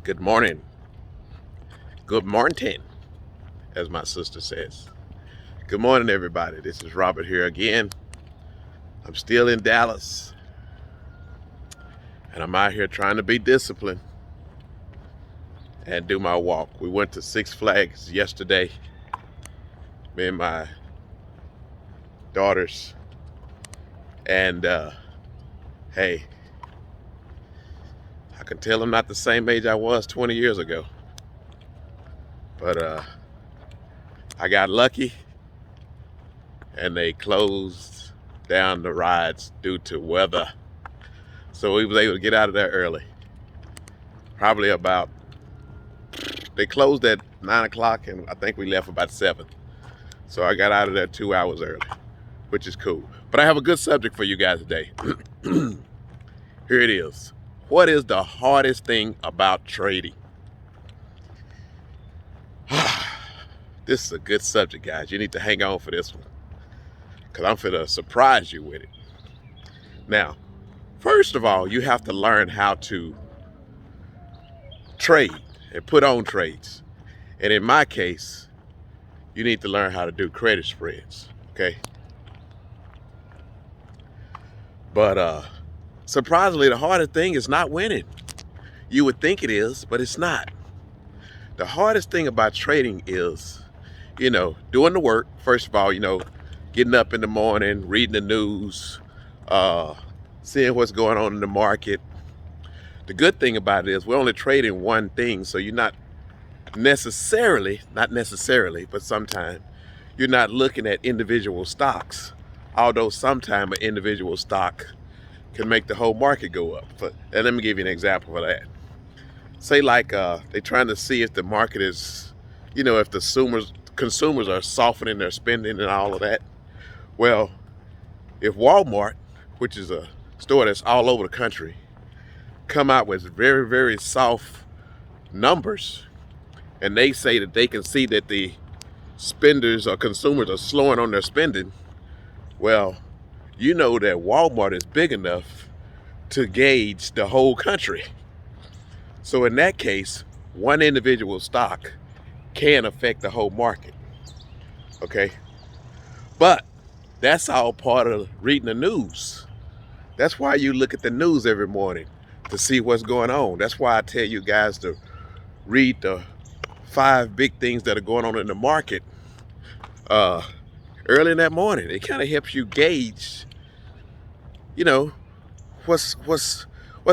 Good morning. Good morning, as my sister says. Good morning, everybody. This is Robert here again. I'm still in Dallas, and I'm out here trying to be disciplined and do my walk. We went to Six Flags yesterday, me and my daughters, and hey, I can tell I'm not the same age I was 20 years ago, but I got lucky, and they closed down the rides due to weather. So we was able to get out of there early. Probably about, they closed at 9 o'clock and I think we left about 7. So I got out of there 2 hours early, which is cool. But I have a good subject for you guys today. Here it is. What is the hardest thing about trading? This is a good subject, guys. You need to hang on for this one, because I'm finna surprise you with it. Now, first of all, you have to learn how to trade and put on trades. And in my case, you need to learn how to do credit spreads, okay? But surprisingly, the hardest thing is not winning. You would think it is, but it's not. The hardest thing about trading is, doing the work. First of all, getting up in the morning, reading the news, seeing what's going on in the market. The good thing about it is we're only trading one thing, so you're not necessarily, but sometimes you're not looking at individual stocks, although sometimes an individual stock can make the whole market go up. And let me give you an example of that. Say like they're trying to see if the market is, if the consumers are softening their spending and all of that. Well, if Walmart, which is a store that's all over the country, come out with very, very soft numbers, and they say that they can see that the spenders or consumers are slowing on their spending, well, you know that Walmart is big enough to gauge the whole country. So in that case, one individual stock can affect the whole market, okay? But that's all part of reading the news. That's why you look at the news every morning, to see what's going on. That's why I tell you guys to read the 5 big things that are going on in the market early in that morning. It kind of helps you gauge, what's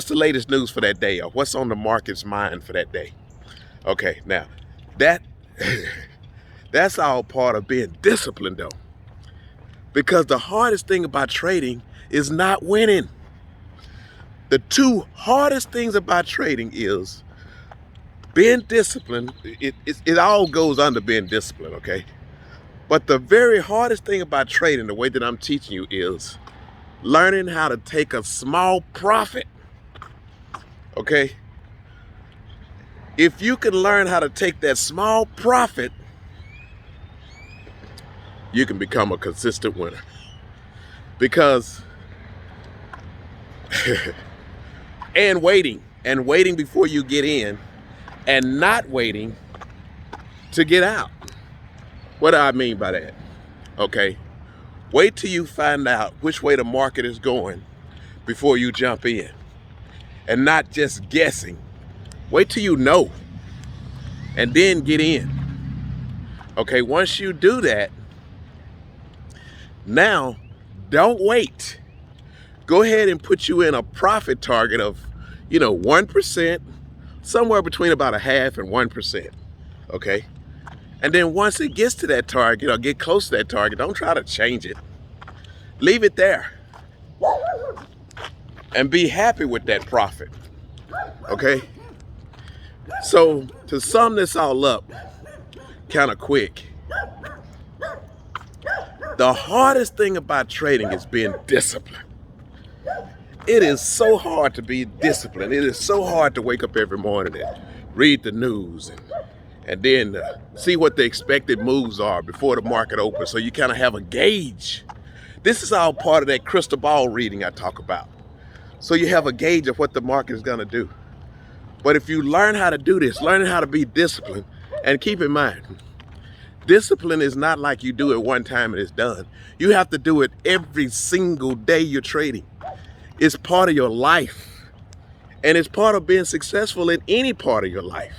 the latest news for that day, or what's on the market's mind for that day. Okay, now that's all part of being disciplined, though, because the hardest thing about trading is not winning. The 2 hardest things about trading is being disciplined. It all goes under being disciplined, okay? But the very hardest thing about trading, the way that I'm teaching you, is learning how to take a small profit, okay? If you can learn how to take that small profit, you can become a consistent winner. Because and waiting before you get in, and not waiting to get out. What do I mean by that? Okay, wait till you find out which way the market is going before you jump in, and not just guessing. Wait till you know, and then get in. Okay, once you do that, now don't wait. Go ahead and put you in a profit target of, 1%, somewhere between about 0.5% and 1%, okay? And then once it gets to that target, or get close to that target, don't try to change it. Leave it there. And be happy with that profit, okay? So to sum this all up kind of quick, the hardest thing about trading is being disciplined. It is so hard to be disciplined. It is so hard to wake up every morning and read the news and then see what the expected moves are before the market opens, so you kind of have a gauge. This is all part of that crystal ball reading I talk about. So you have a gauge of what the market is going to do. But if you learn how to do this, learning how to be disciplined, and keep in mind, discipline is not like you do it one time and it's done. You have to do it every single day you're trading. It's part of your life. And it's part of being successful in any part of your life.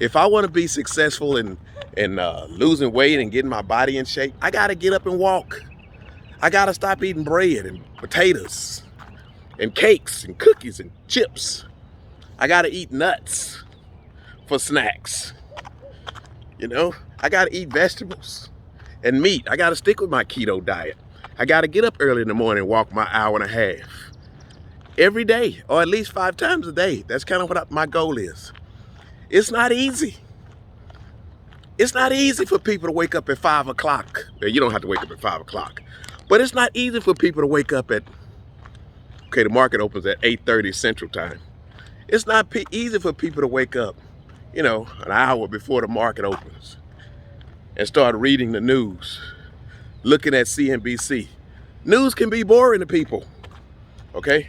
If I want to be successful in losing weight and getting my body in shape, I got to get up and walk. I got to stop eating bread and potatoes and cakes and cookies and chips. I got to eat nuts for snacks. You know, I got to eat vegetables and meat. I got to stick with my keto diet. I got to get up early in the morning and walk my hour and a half every day, or at least 5 times a day. That's kind of what my goal is. It's not easy. It's not easy for people to wake up at 5 o'clock. Well, you don't have to wake up at 5 o'clock. But it's not easy for people to wake up at, okay, the market opens at 8:30 Central Time. It's not easy for people to wake up, you know, an hour before the market opens and start reading the news, looking at CNBC. News can be boring to people, okay?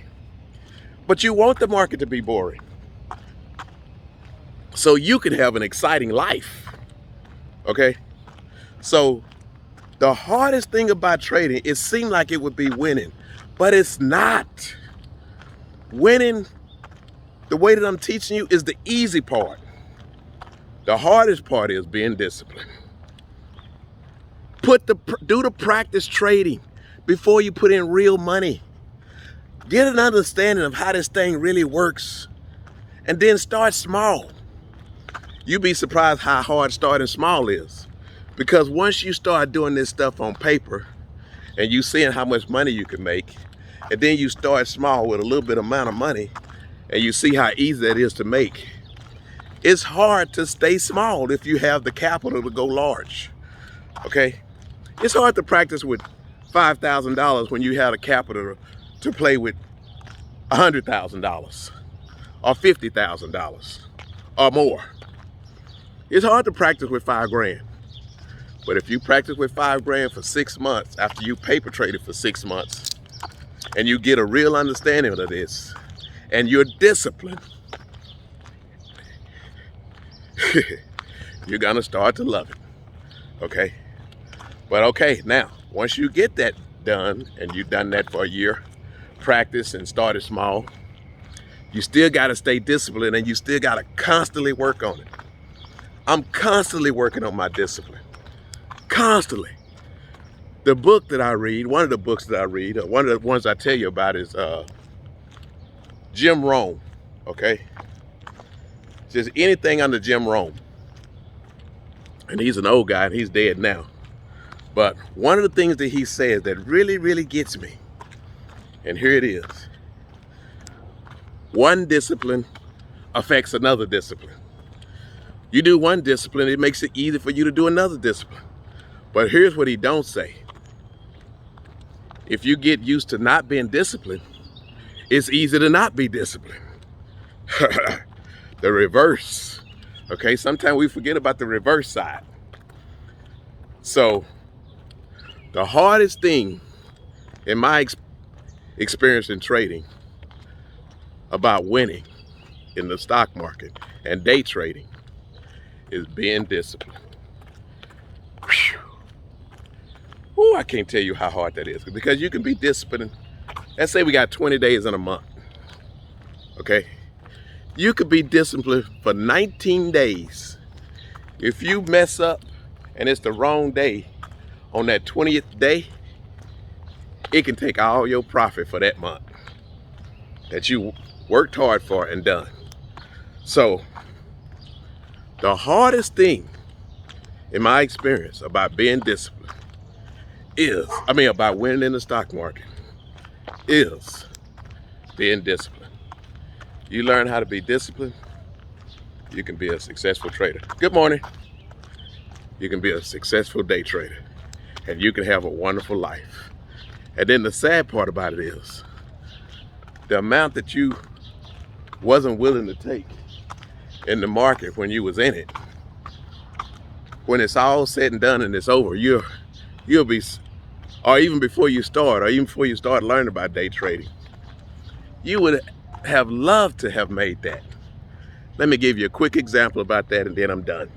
But you want the market to be boring so you can have an exciting life, okay? So the hardest thing about trading, it seemed like it would be winning, but it's not. Winning, the way that I'm teaching you, is the easy part. The hardest part is being disciplined. Do the practice trading before you put in real money. Get an understanding of how this thing really works, and then start small. You'd be surprised how hard starting small is, because once you start doing this stuff on paper and you seeing how much money you can make, and then you start small with a little bit amount of money and you see how easy that is to make, it's hard to stay small if you have the capital to go large, okay? It's hard to practice with $5,000 when you have the capital to play with $100,000 or $50,000 or more. It's hard to practice with $5 grand. But if you practice with $5 grand for 6 months, after you paper traded for 6 months, and you get a real understanding of this, and you're disciplined, you're gonna start to love it, okay? But okay, now, once you get that done, and you've done that for a year, practice and started small, you still gotta stay disciplined, and you still gotta constantly work on it. I'm constantly working on my discipline, constantly. The book that I read, one of the books that I read, one of the ones I tell you about is Jim Rohn, okay? Just anything under Jim Rohn. And he's an old guy and he's dead now. But one of the things that he says that really, really gets me, and here it is: one discipline affects another discipline. You do one discipline, it makes it easy for you to do another discipline. But here's what he don't say. If you get used to not being disciplined, it's easy to not be disciplined. The reverse, okay? Sometimes we forget about the reverse side. So the hardest thing in my experience in trading about winning in the stock market and day trading is being disciplined. Whew. Ooh, I can't tell you how hard that is, because you can be disciplined. Let's say we got 20 days in a month, okay? You could be disciplined for 19 days. If you mess up and it's the wrong day on that 20th day, it can take all your profit for that month that you worked hard for and done. So the hardest thing in my experience about being disciplined about winning in the stock market is being disciplined. You learn how to be disciplined, you can be a successful trader. Good morning. You can be a successful day trader, and you can have a wonderful life. And then the sad part about it is the amount that you wasn't willing to take in the market when you was in it. When it's all said and done and it's over, you'll be, or even before you start learning about day trading, you would have loved to have made that. Let me give you a quick example about that and then I'm done.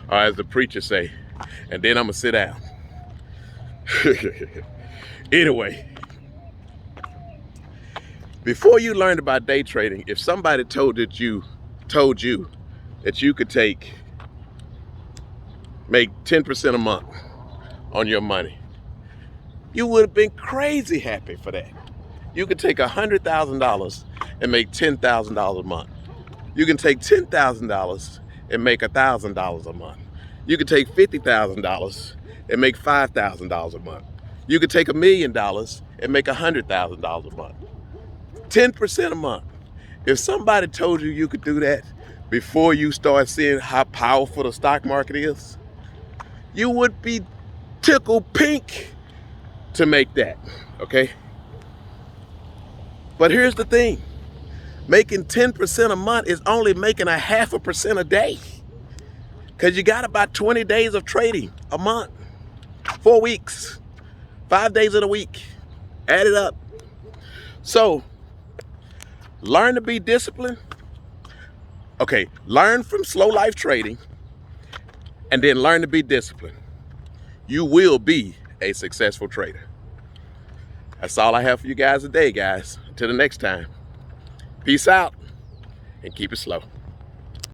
Or as the preacher say, and then I'm gonna sit down. Anyway, before you learned about day trading, if somebody told you that you could make 10% a month on your money, you would have been crazy happy for that. You could take $100,000 and make $10,000 a month. You can take $10,000 and make $1,000 a month. You could take $50,000 and make $5,000 a month. You could take $1 million and make $100,000 a month. 10% a month. If somebody told you could do that before you start seeing how powerful the stock market is, you would be tickled pink to make that, okay? But here's the thing. Making 10% a month is only making 0.5% a day. Because you got about 20 days of trading a month, 4 weeks, 5 days in a week. Add it up. So, learn to be disciplined. Okay, learn from slow life trading and then learn to be disciplined. You will be a successful trader. That's all I have for you guys today, guys. Until the next time. Peace out and keep it slow.